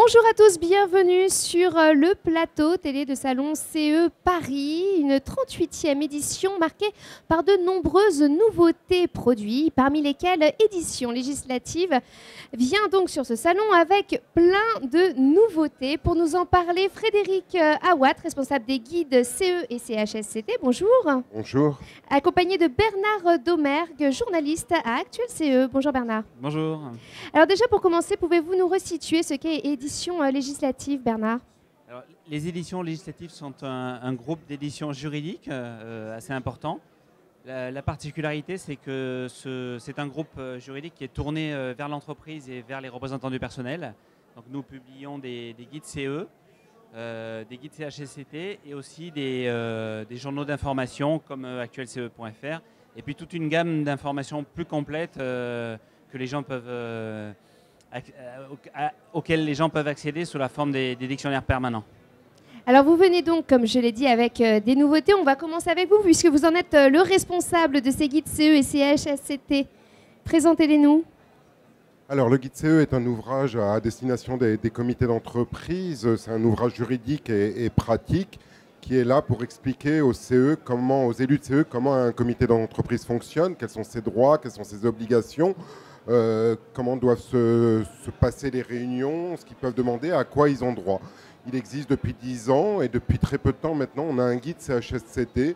Bonjour à tous, bienvenue sur le plateau télé de Salon CE Paris, une 38e édition marquée par de nombreuses nouveautés produits, parmi lesquelles édition législative vient donc sur ce salon avec plein de nouveautés. Pour nous en parler, Frédéric Awat, responsable des guides CE et CHSCT, bonjour. Bonjour. Accompagné de Bernard Domergue, journaliste à Actuel CE. Bonjour Bernard. Bonjour. Alors déjà pour commencer, pouvez-vous nous resituer ce qu'est édition législative, Bernard? Alors, les éditions législatives sont un groupe d'éditions juridiques assez important. La particularité, c'est que c'est un groupe juridique qui est tourné vers l'entreprise et vers les représentants du personnel. Donc nous publions des guides CE, des guides CHSCT et aussi des journaux d'information comme actuelce.fr et puis toute une gamme d'informations plus complètes que les gens peuvent auxquels les gens peuvent accéder sous la forme des dictionnaires permanents. Alors vous venez donc, comme je l'ai dit, avec des nouveautés. On va commencer avec vous, puisque vous en êtes le responsable de ces guides CE et CHSCT. Présentez-les-nous. Alors, le guide CE est un ouvrage à destination des comités d'entreprise. C'est un ouvrage juridique et pratique qui est là pour expliquer aux élus de CE, comment un comité d'entreprise fonctionne, quels sont ses droits, quelles sont ses obligations, comment doivent se passer les réunions, ce qu'ils peuvent demander, à quoi ils ont droit. Il existe depuis 10 ans et depuis très peu de temps maintenant, on a un guide CHSCT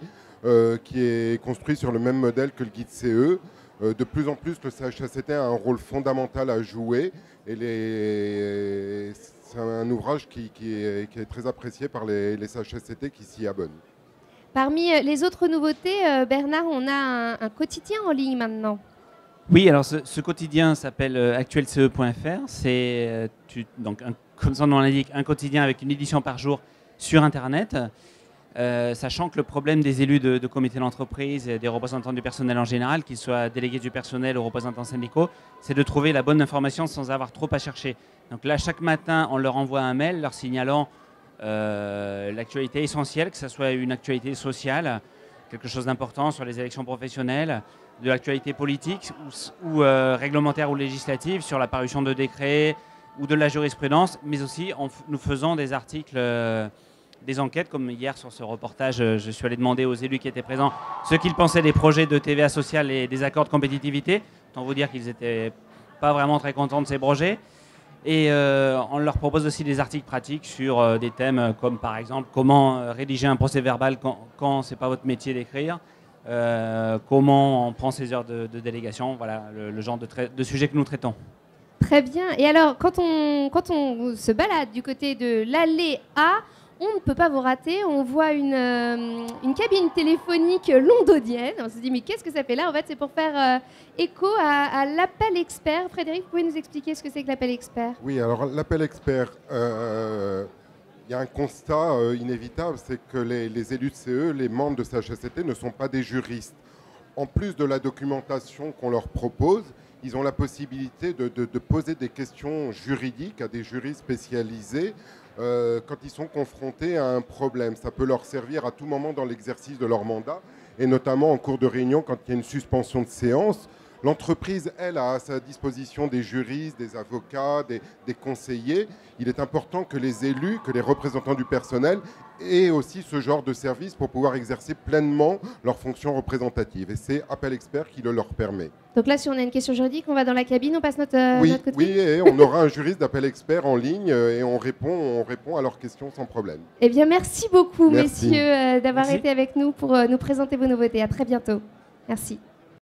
qui est construit sur le même modèle que le guide CE. De plus en plus, le CHSCT a un rôle fondamental à jouer et c'est un ouvrage qui est très apprécié par les CHSCT qui s'y abonnent. Parmi les autres nouveautés, Bernard, on a un quotidien en ligne maintenant. Oui, alors ce quotidien s'appelle actuelce.fr. C'est donc comme son nom l'indique, un quotidien avec une édition par jour sur Internet. Sachant que le problème des élus de comités d'entreprise et des représentants du personnel en général, qu'ils soient délégués du personnel ou représentants syndicaux, c'est de trouver la bonne information sans avoir trop à chercher. Donc là, chaque matin, on leur envoie un mail leur signalant l'actualité essentielle, que ce soit une actualité sociale, quelque chose d'important sur les élections professionnelles, de l'actualité politique ou réglementaire ou législative sur la parution de décrets ou de la jurisprudence, mais aussi nous faisons des articles, des enquêtes, comme hier sur ce reportage, je suis allé demander aux élus qui étaient présents ce qu'ils pensaient des projets de TVA sociale et des accords de compétitivité. Autant vous dire qu'ils n'étaient pas vraiment très contents de ces projets. Et on leur propose aussi des articles pratiques sur des thèmes comme par exemple comment rédiger un procès verbal quand ce n'est pas votre métier d'écrire, comment on prend ses heures de délégation, voilà le genre de sujet que nous traitons. Très bien. Et alors, quand on se balade du côté de l'allée A, on ne peut pas vous rater. On voit une cabine téléphonique londonienne. On se dit, mais qu'est-ce que ça fait là? En fait, c'est pour faire écho à l'appel expert. Frédéric, vous pouvez nous expliquer ce que c'est que l'appel expert? Oui, alors l'appel expert, il y a un constat inévitable, c'est que les élus de CE, les membres de CHSCT ne sont pas des juristes. En plus de la documentation qu'on leur propose, ils ont la possibilité de poser des questions juridiques à des juristes spécialisés quand ils sont confrontés à un problème. Ça peut leur servir à tout moment dans l'exercice de leur mandat, et notamment en cours de réunion quand il y a une suspension de séance. L'entreprise, elle, a à sa disposition des juristes, des avocats, des conseillers. Il est important que les élus, que les représentants du personnel aient aussi ce genre de service pour pouvoir exercer pleinement leurs fonctions représentatives. Et c'est Appel Expert qui le leur permet. Donc là, si on a une question juridique, on va dans la cabine, on passe notre côté. Oui, et on aura un juriste d'Appel Expert en ligne et on répond à leurs questions sans problème. Eh bien, merci beaucoup, Merci. messieurs, d'avoir été avec nous pour nous présenter vos nouveautés. À très bientôt. Merci.